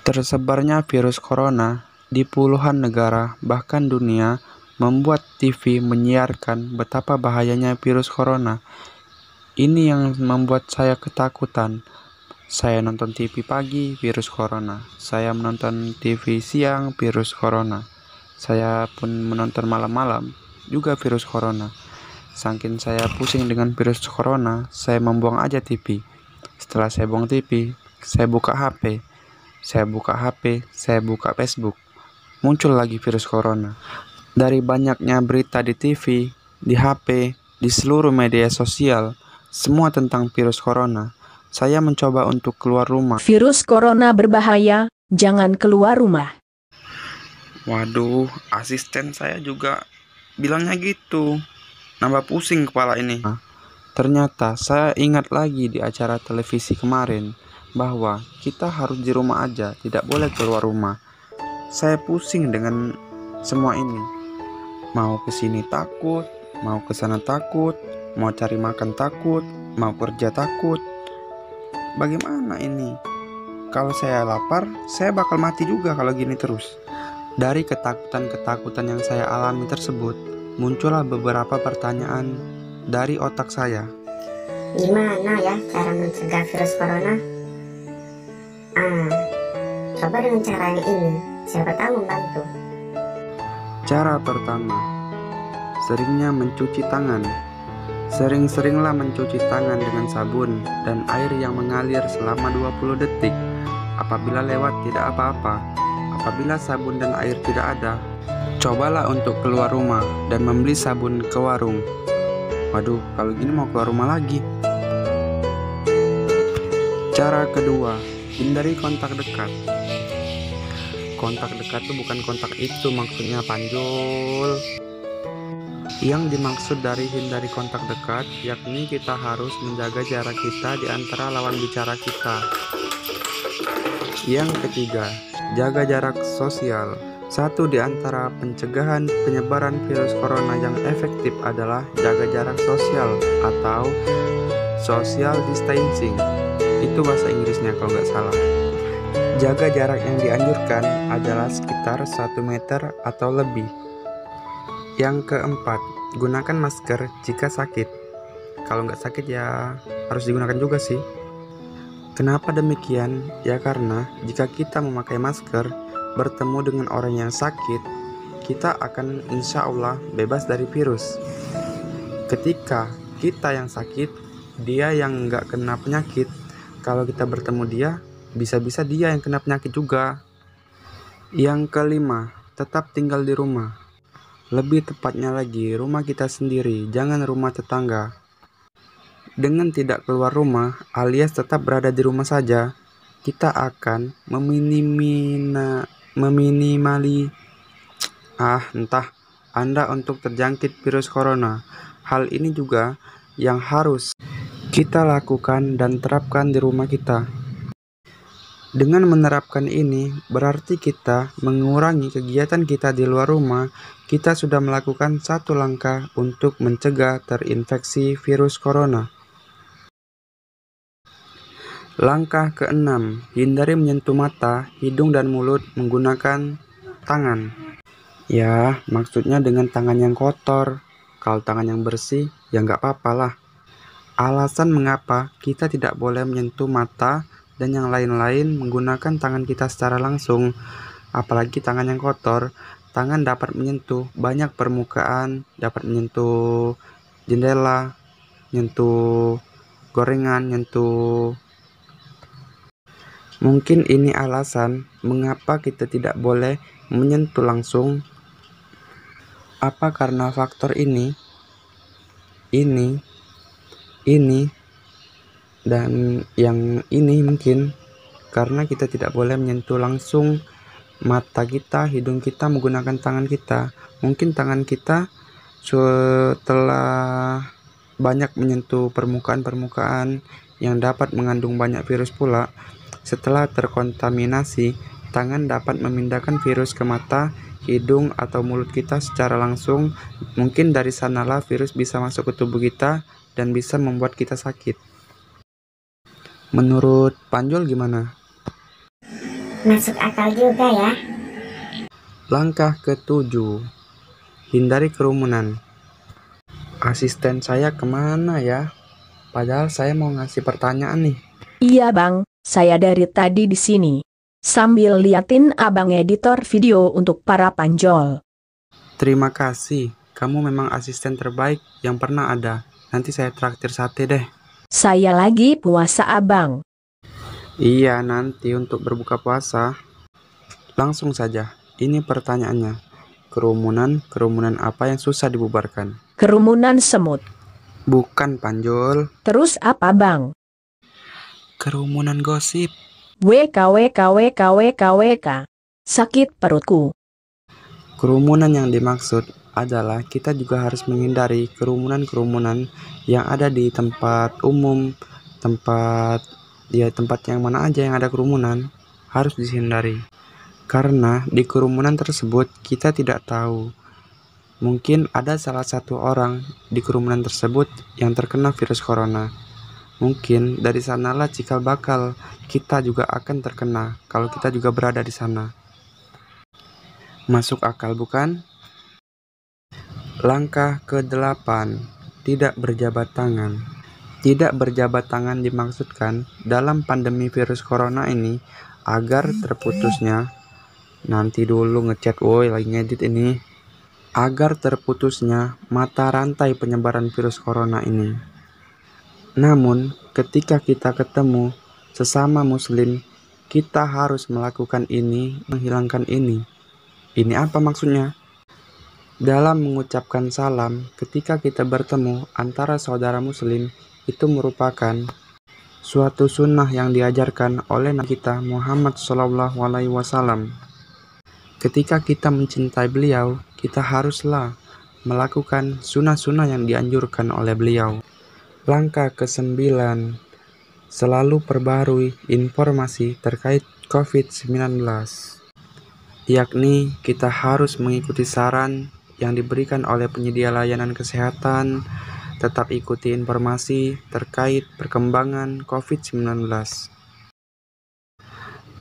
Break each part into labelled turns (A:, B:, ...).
A: Tersebarnya virus corona di puluhan negara, bahkan dunia, membuat TV menyiarkan betapa bahayanya virus corona. Ini yang membuat saya ketakutan. Saya nonton TV pagi, virus corona. Saya menonton TV siang, virus corona. Saya pun menonton malam-malam, juga virus corona. Saking saya pusing dengan virus corona, saya membuang aja TV. Setelah saya buang TV, saya buka HP. Saya buka Facebook. Muncul lagi virus corona. Dari banyaknya berita di TV, di HP, di seluruh media sosial, semua tentang virus corona. Saya mencoba untuk keluar rumah.
B: Virus corona berbahaya, jangan keluar rumah.
A: Waduh, asisten saya juga bilangnya gitu. Nambah pusing kepala ini. Ternyata saya ingat lagi di acara televisi kemarin bahwa kita harus di rumah aja, tidak boleh keluar rumah. Saya pusing dengan semua ini. Mau ke sini takut, mau ke sana takut, mau cari makan takut, mau kerja takut. Bagaimana ini? Kalau saya lapar, saya bakal mati juga kalau gini terus. Dari ketakutan-ketakutan yang saya alami tersebut, muncullah beberapa pertanyaan dari otak saya.
C: Gimana ya cara mencegah virus corona? Coba dengan cara yang ini, siapa tahu membantu.
A: Cara pertama, seringnya mencuci tangan. Sering-seringlah mencuci tangan dengan sabun dan air yang mengalir selama 20 detik. Apabila lewat tidak apa-apa. Apabila sabun dan air tidak ada, cobalah untuk keluar rumah dan membeli sabun ke warung. Waduh, kalau gini mau keluar rumah lagi. Cara kedua, hindari kontak dekat. Kontak dekat itu bukan kontak itu maksudnya, Panjul. Yang dimaksud dari hindari kontak dekat, yakni kita harus menjaga jarak kita di antara lawan bicara kita. Yang ketiga, jaga jarak sosial. Satu di antara pencegahan penyebaran virus corona yang efektif adalah jaga jarak sosial atau social distancing. Itu bahasa Inggrisnya kalau nggak salah. Jaga jarak yang dianjurkan adalah sekitar 1 meter atau lebih. Yang keempat, gunakan masker jika sakit. Kalau nggak sakit ya harus digunakan juga sih. Kenapa demikian? Ya karena jika kita memakai masker, bertemu dengan orang yang sakit, kita akan insya Allah bebas dari virus. Ketika kita yang sakit, dia yang nggak kena penyakit, kalau kita bertemu dia, bisa-bisa dia yang kena penyakit juga. Yang kelima, tetap tinggal di rumah. Lebih tepatnya lagi, rumah kita sendiri, jangan rumah tetangga. Dengan tidak keluar rumah, alias tetap berada di rumah saja, kita akan Anda untuk terjangkit virus corona. Hal ini juga yang harus kita lakukan dan terapkan di rumah kita. Dengan menerapkan ini, berarti kita mengurangi kegiatan kita di luar rumah. Kita sudah melakukan satu langkah untuk mencegah terinfeksi virus corona. Langkah keenam, hindari menyentuh mata, hidung, dan mulut menggunakan tangan. Ya, maksudnya dengan tangan yang kotor. Kalau tangan yang bersih, ya nggak apa-apa lah. Alasan mengapa kita tidak boleh menyentuh mata dan yang lain-lain menggunakan tangan kita secara langsung, apalagi tangan yang kotor. Tangan dapat menyentuh banyak permukaan, dapat menyentuh jendela, menyentuh gorengan, menyentuh. Mungkin ini alasan mengapa kita tidak boleh menyentuh langsung. Apa karena faktor ini, dan yang ini mungkin karena kita tidak boleh menyentuh langsung mata kita, hidung kita menggunakan tangan kita. Mungkin tangan kita setelah banyak menyentuh permukaan-permukaan yang dapat mengandung banyak virus pula, setelah terkontaminasi, tangan dapat memindahkan virus ke mata hidung, atau mulut kita secara langsung, mungkin dari sanalah virus bisa masuk ke tubuh kita dan bisa membuat kita sakit. Menurut Panjol gimana?
C: Masuk akal juga ya.
A: Langkah ke-7, hindari kerumunan. Asisten saya kemana ya? Padahal saya mau ngasih pertanyaan nih.
B: Iya bang, saya dari tadi di sini. Sambil liatin abang editor video untuk para panjol.
A: Terima kasih, kamu memang asisten terbaik yang pernah ada. Nanti saya traktir sate deh.
B: Saya lagi puasa abang.
A: Iya, nanti untuk berbuka puasa. Langsung saja, ini pertanyaannya. Kerumunan apa yang susah dibubarkan?
B: Kerumunan semut.
A: Bukan, Panjol.
B: Terus apa bang?
A: Kerumunan gosip.
B: WKWKWKWKWK. Sakit perutku.
A: Kerumunan yang dimaksud adalah kita juga harus menghindari kerumunan yang ada di tempat umum, tempat yang mana aja yang ada kerumunan harus dihindari. Karena di kerumunan tersebut kita tidak tahu. Mungkin ada salah satu orang di kerumunan tersebut yang terkena virus corona. Mungkin dari sanalah cikal bakal kita juga akan terkena kalau kita juga berada di sana. Masuk akal bukan? Langkah ke-8, tidak berjabat tangan. Tidak berjabat tangan dimaksudkan dalam pandemi virus corona ini agar terputusnya, nanti dulu ngechat woi lagi ngedit ini, agar terputusnya mata rantai penyebaran virus corona ini. Namun, ketika kita ketemu sesama muslim, kita harus melakukan ini, menghilangkan ini. Ini apa maksudnya? Dalam mengucapkan salam, ketika kita bertemu antara saudara muslim, itu merupakan suatu sunnah yang diajarkan oleh Nabi kita Muhammad SAW. Ketika kita mencintai beliau, kita haruslah melakukan sunnah-sunnah yang dianjurkan oleh beliau. Langkah ke-9, selalu perbarui informasi terkait COVID-19. Yakni kita harus mengikuti saran yang diberikan oleh penyedia layanan kesehatan, tetap ikuti informasi terkait perkembangan COVID-19.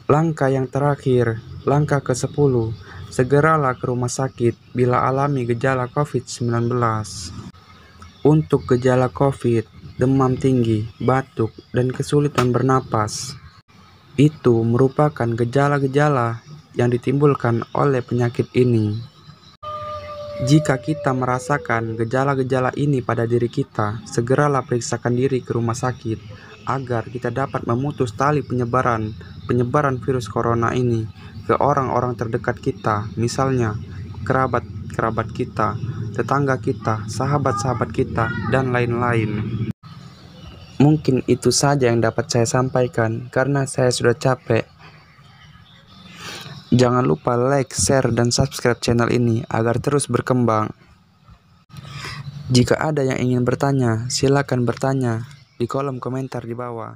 A: Langkah yang terakhir, langkah ke-10, segeralah ke rumah sakit bila alami gejala COVID-19. Untuk gejala COVID, demam tinggi, batuk, dan kesulitan bernapas, itu merupakan gejala-gejala yang ditimbulkan oleh penyakit ini. Jika kita merasakan gejala-gejala ini pada diri kita, segeralah periksakan diri ke rumah sakit agar kita dapat memutus tali penyebaran virus corona ini ke orang-orang terdekat kita, misalnya kerabat kita, tetangga kita, sahabat-sahabat kita, dan lain-lain. Mungkin itu saja yang dapat saya sampaikan karena saya sudah capek. Jangan lupa like, share, dan subscribe channel ini agar terus berkembang. Jika ada yang ingin bertanya, silakan bertanya di kolom komentar di bawah.